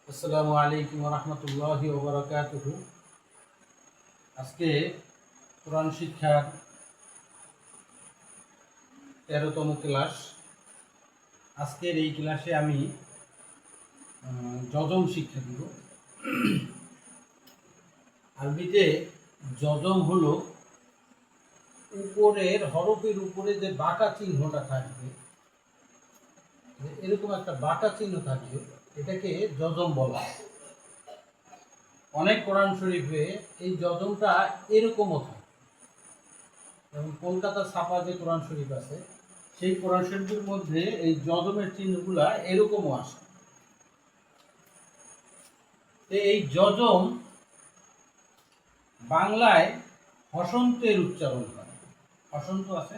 আসসালামু আলাইকুম রহমতুল্লাহি ওয়া বারাকাতুহু। আজকে কোরআন শিক্ষার 13তম ক্লাস। আজকের এই ক্লাসে আমি যজম শিক্ষা দিব। আরবিতে যজম হলো উপরের হরফের উপরে যে বাঁকা চিহ্নটা থাকবে, এরকম একটা বাঁকা চিহ্ন থাকবে, এটাকে যজম বলা হয়। অনেক কোরআন শরীফে এই যজমটা এরকমও থাকে। যেমন কলকাতা ছাপা যে কোরআন শরীফ আছে, সেই কোরআন শরীফের মধ্যে এই যজমের চিহ্নগুলা এরকমও আসে। এই যজম বাংলায় হসন্তের উচ্চারণ হয়। হসন্ত আছে,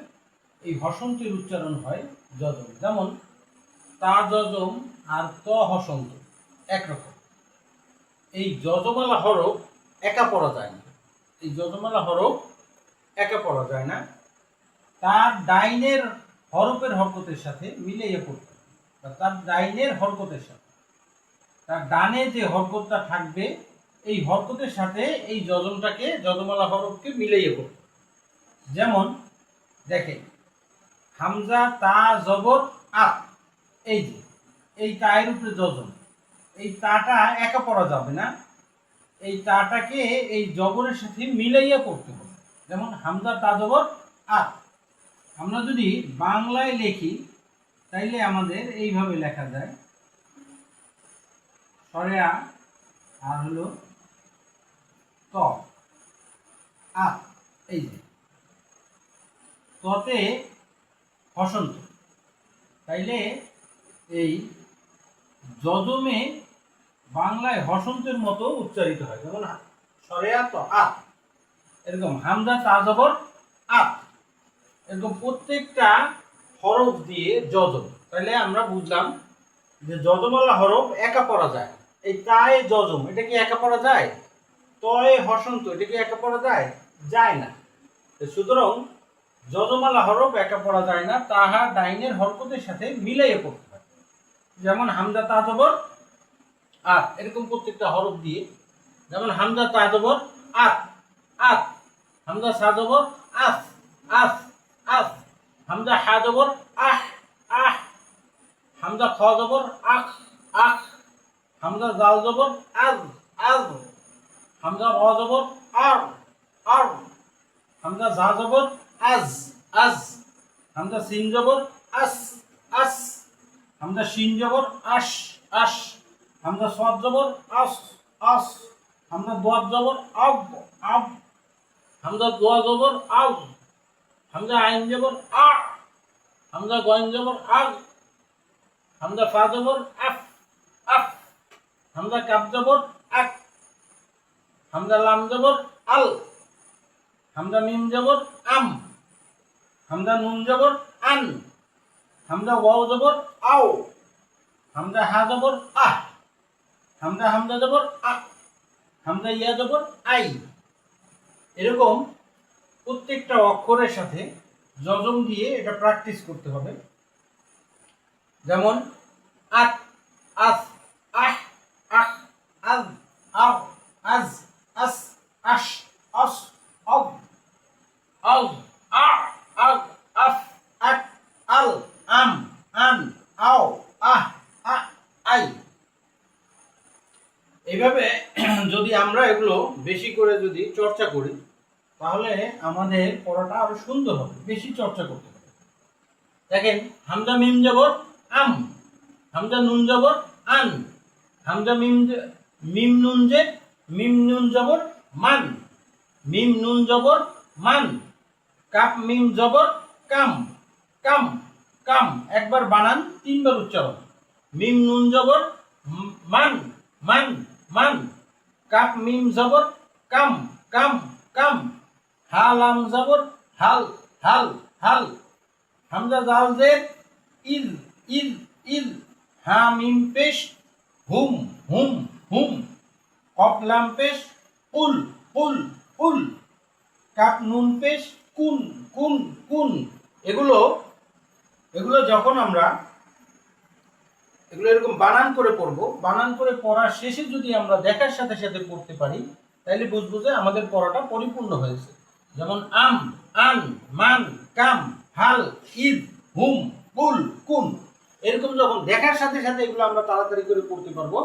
এই হসন্তের উচ্চারণ হয় যজম। যেমন তা যজম আর ত হসন্ত একরকম। এই যজমালা হরফ একা পড়া যায় না। এই যজমালা হরফ একা পড়া যায় না, তার ডাইনের হরফের হরকতের সাথে মিলিয়ে পড়তে হবে। তার ডাইনের হরকতের সাথে তার ডানে যে হরকতটা থাকবে, এই হরকতের সাথে এই যজমটাকে, যজমালা হরফকে মিলিয়ে পড়তে। যেমন দেখেন, হামজা তা জবর আ, এই যে এই তায়ের উপরে যজম, এই তাটা একা পড়া যাবে না, এই তাটাকে এই জবরের সাথে মিলাইয়া পড়তে হবে। যেমন হামজা তা জবর আ। আমরা যদি বাংলায় লিখি তাইলে আমাদের এইভাবে লেখা যায়, সরেয়া আর হলো ত আ, এই যে ততে হসন্ত। তাইলে এই যজমে বাংলায় হসন্তের মতো উচ্চারিত হয়। যেমন সরেয়া ত আ, এরকম হামজা তা জবর আ, এরকম প্রত্যেকটা হরফ দিয়ে যজম। তাহলে আমরা বুঝলাম যে যজমালা হরফ একা পড়া যায়। এই তায়ে যজম, এটা কি একা পড়া যায়? তয়ে হসন্ত, এটা কি একা পড়া যায়? যায় না। সুতরাং যজমালা হরফ একা পড়া যায় না, তাহা ডাইনের হরকতের সাথে মিলাইয়ে পড়তে হয়। যেমন হামজা তা জবর আ, এরকম প্রত্যেকটা হরফ দিয়ে। যেমন হামজা তা জবর আ, আ, হামজা সা জবর আস, আস, আস, হামজা হা জবর আহ, আহ, হামজা খ জবর আখ, আখ, হামজা জাল জবর আজ, আজ, হামজা র জবর আর, আর, হামজা জা জবর আজ, আজ, হামজা সিন জবর আস, আস, হামজা শিন জবর আস, আস, হামজা সাদ জবর আস, আস, হামজা দাদ জবর আব, আব, হামজা দোয়া জবর আগ, হামজা আইন জবর আ, হামজা গয়েন জবর আগ, হামজা ফা জবর আফ, আফ, হামজা কাফ জবর আক, হামজা লাম জবর আল, হামজা মিম জবর আম, হামজা নুন জবর আন, হামজা ওয়াও জবর আও, হামজা হা জবর আহ, হামজা হামজা জবর আ, হামজা ইয়া জবর আই। এরকম প্রত্যেকটা অক্ষরের সাথে যজম দিয়ে এটা প্র্যাকটিস করতে হবে। যেমন আত, আস, আহ, আখ, আজ, আও, আজ, আস, আস, অস, অগ, অগ, আ, আগ, আফ, আক, আল, আম, আন, আও, আহ, আ, আই। এইভাবে যদি আমরা এগুলো বেশি করে যদি চর্চা করি, তাহলে আমাদের পড়াটা আরো সুন্দর হবে। বেশি চর্চা করতে হবে। দেখেন, হামজা মিম জবর আম, হামজা নুন জবর আন, হামজা মিম নুন যে, মিম নুন জবর মান, মিম নুন জবর মান, কাপ মিম জবর কাম, কাম, কাম। একবার বানান, তিনবার উচ্চারণ। মিম নুন জবর মান, মান, মান, কাপ মিম জবর কাম, কাম, কাম, হা লাম জবর হাল, হাল, হাল, হামজা জাল জের ইজ, ইজ, ইজ, হা মিম পেশ হুম, হুম, হুম, কফ লাম পেশ উল, উল, উল, কাপ নুন পেশ কুন, কুন, কুন। এগুলো যখন আমরা এগুলো এরকম বানান করে পড়বো। বানান করে পড়ার শেষে যদি আমরা দেখার সাথে সাথে পড়তে পারি তাহলে বুঝবো যে আমাদের পড়াটা পরিপূর্ণ হয়েছে। যেমন আম, আন, মান, কাম, হাল, ঈদ, হুম, কুল, কুন, এরকম যখন দেখার সাথে সাথে এগুলো আমরা তাড়াতাড়ি করে পড়তে পারবো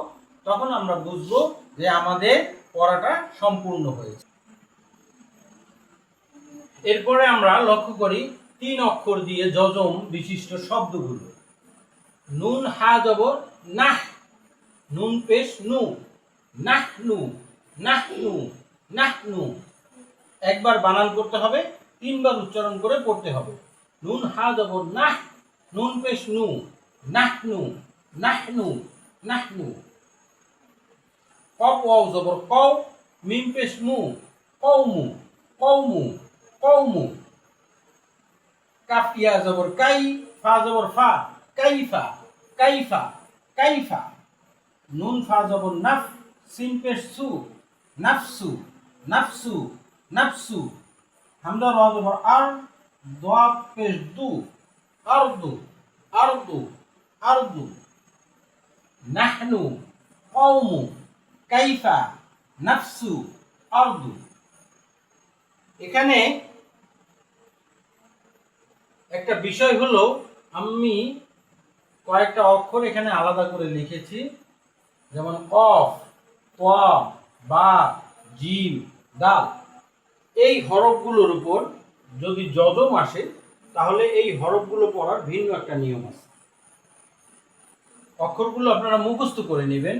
তখন আমরা বুঝবো যে আমাদের পড়াটা সম্পূর্ণ হয়েছে। এরপরে আমরা লক্ষ্য করি 3 অক্ষর দিয়ে যজম বিশিষ্ট শব্দগুলো। নুন হা জবর নাহ, নুন পেশ নু, নাহনু, নাহনু, নাহনু। একবার বানান করতে হবে, 3 বার উচ্চারণ করে পড়তে হবে। নুন হা জবর নাহ, নুন পেশ নু, নাহনু, নাহনু, নাহনু। কফ ওয়াও জবর কও, মিম পেশ মু, কওমু, কওমু, কওমু। কাফ ইয়া জবর কাই, ফা জবর ফা, কাইফা, কাইফা, কাইফা। নুন ফা জবর নাফ, সিন পেশ সু, নাফসু, নাফসু, নাফসু। হামজা র জবর আর, দোয়া পেশ দু, আরদু, আরদু, আরদু। নাহনু, কওমু, কাইফা, নাফসু, আরদু। এখানে একটা বিষয় হলো আমি কয়েকটা অক্ষর এখানে আলাদা করে লিখেছি, যেমন কফ, তোয়া, বা, জিম, দাল। এই হরফগুলোর উপর যদি যজম আসে তাহলে এই হরফগুলো পড়ার ভিন্ন একটা নিয়ম আছে। অক্ষরগুলো আপনারা মুখস্থ করে নেবেন।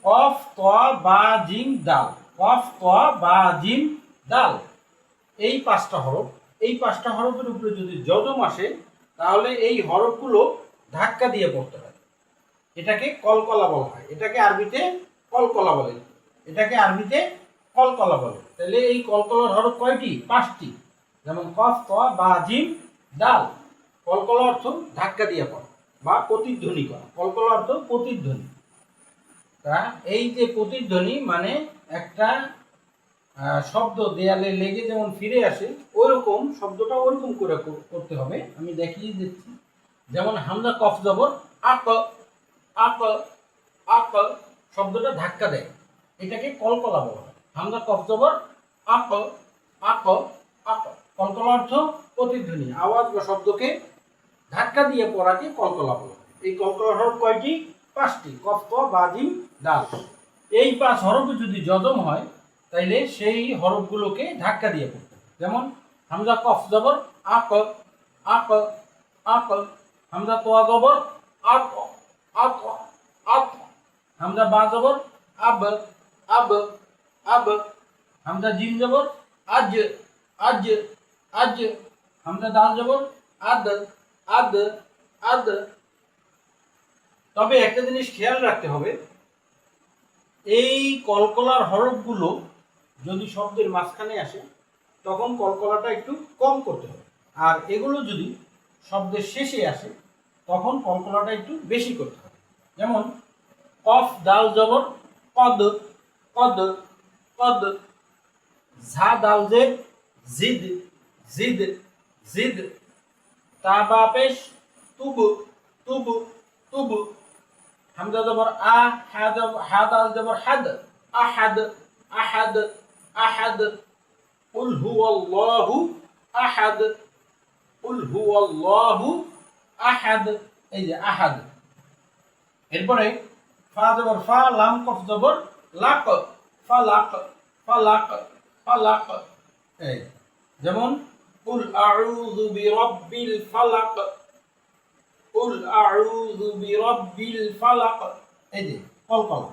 কফ, তোয়া, বা, জিম, দাল। কফ, তোয়া, বা, জিম, দাল। এই 5টা হরফ। এই 5টা হরফের উপরে যদি যজম আসে তাহলে এই হরফগুলো ধাক্কা দিয়ে পড়তে হয়। এটাকে কলকলা বলা হয়। এটাকে আরবিতে কলকলা বলে। এটাকে আরবিতে কলকলা বলে। তাহলে এই কলকলার হরফ কয়টি? 5টি। যেমন কফ, তোয়া, বা, জিম, দাল। কলকলা অর্থ ধাক্কা দিয়ে পড়া বা প্রতিধ্বনি করা। কলকলা অর্থ প্রতিধ্বনি। তা এই যে প্রতিধ্বনি মানে একটা শব্দ দেয়ালে লেগে যেমন ফিরে আসে ওইরকম শব্দটা ওরকম করে করতে হবে। আমি দেখিয়ে দিচ্ছি। যেমন হামজা কফ জবর আক, আক, আক, শব্দটা ধাক্কা দেয়, এটাকে কলকলা বলা হয়। হামজা কফ জবর আক, আক, আক। কলকলা অর্থ প্রতিধ্বনি, আওয়াজ বা শব্দকে ধাক্কা দিয়ে পড়াকে কলকলা বলা হয়। এই কলকলা হরফ কয়টি? 5টি। কফ, ত, বা, জিম, দাল। এই 5 হরফে যদি যজম হয় তাইলে সেই হরফগুলোকে ধাক্কা দিয়ে পড়তে হবে। যেমন হামজা কফ জবর আক, আক, আক। হামজা তোয়া জবর আক, আক, আক। হামজা বা জবর আব, আব, আব। হামজা জিম জবর আজ, আজ, আজ। হামজা দাল জবর আদ, আদ, আদ। তবে একটা জিনিস খেয়াল রাখতে হবে, এই কলকলার হরফগুলো যদি শব্দের মাঝখানে আসে তখন কলকলাটা একটু কম করতে হবে, আর এগুলো যদি শব্দের শেষে আসে তখন কলকলাটা একটু বেশি করতে হবে। যেমন কফ দাল জবর কদ, কদ, কদ। ঝা দাল জের জিদ, জিদ, জিদ। তা বা পেশ তুব, তুব, তুব। হামজা জবর আ, হা দাল জবর হাদ, আহাদ, আহাদ, আহাদ। কুল হুয়াল্লাহু আহাদ, কুল হুয়াল্লাহু আহাদ। এই যে আহাদ। এরপরে ফা জবর ফা, লাম কফ জবর লাক, ফালাক, ফালাক, ফালাক। এই যেমন কুল আউযু বিরাব্বিল ফালাক, কুল আউযু বিরাব্বিল ফালাক। এই যে কলকলা।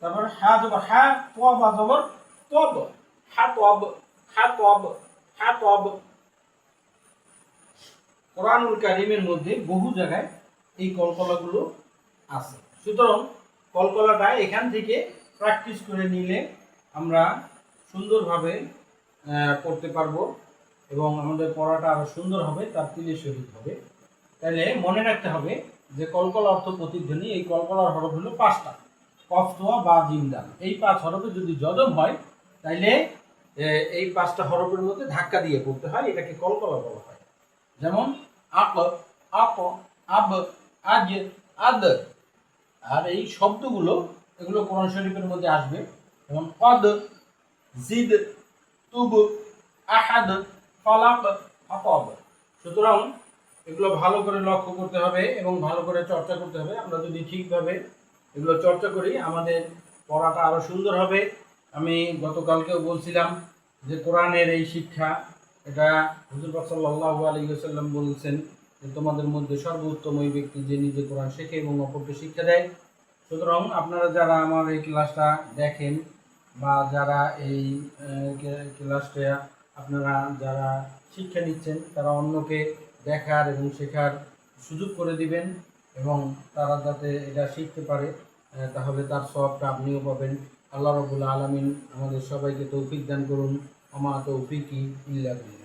তারপর হা জবর হা, তোয়া বা জবর তব, হাতব, হাতব, হাতব। কোরআনুল কারীমের মধ্যে বহু জায়গায় এই কলকলাগুলো আছে। সুতরাং কলকলাটা এখান থেকে প্র্যাকটিস করে নিলে আমরা সুন্দরভাবে করতে পারবো এবং আমাদের পড়াটা আরো সুন্দর হবে, তার তিলে শহীদ হবে। তাহলে মনে রাখতে হবে যে কলকলা অর্থ প্রতিধ্বনি। এই কলকলার হরফ হলো 5টা। কফ, তোয়া, বা, জিম, দাল। এই 5 হরফে যদি যজম হয় তাইলে এই 5টা হরফের মধ্যে ধাক্কা দিয়ে পড়তে হয়, এটাকে কলকলা বলা হয়। যেমন আক, আপ, আব, আজ, আদ। আর এই শব্দগুলো এগুলো কোরআন শরীফের মধ্যে আসবে, যেমন কদ, জিদ, তুব, আহাদ, ফালাক, আকাব। সুতরাং এগুলো ভালো করে লক্ষ্য করতে হবে এবং ভালো করে চর্চা করতে হবে। আমরা যদি ঠিকভাবে এগুলো চর্চা করি আমাদের পড়াটা আরও সুন্দর হবে। আমি গতকালকেও বলছিলাম যে কোরআনের এই শিক্ষা, এটা হুজুর পাক সাল্লাল্লাহু আলাইহি ওয়াসাল্লাম বলেছেন যে তোমাদের মধ্যে সর্বোত্তম ওই ব্যক্তি যে নিজে কোরআন শেখে এবং অপরকে শিক্ষা দেয়। সুতরাং আপনারা যারা আমার এই ক্লাসটা দেখেন বা যারা এই ক্লাসটা আপনারা যারা শিক্ষা নিচ্ছেন তারা অন্যকে দেখার এবং শেখার সুযোগ করে দিবেন এবং তারা যাতে এটা শিখতে পারে, তাহলে তার সওয়াবটা আপনিও পাবেন। আল্লাহ রাব্বুল আলামিন আমাদের সবাইকে তৌফিক দান করুন। আমা তৌফিকি ইল্লা বিল্লাহ।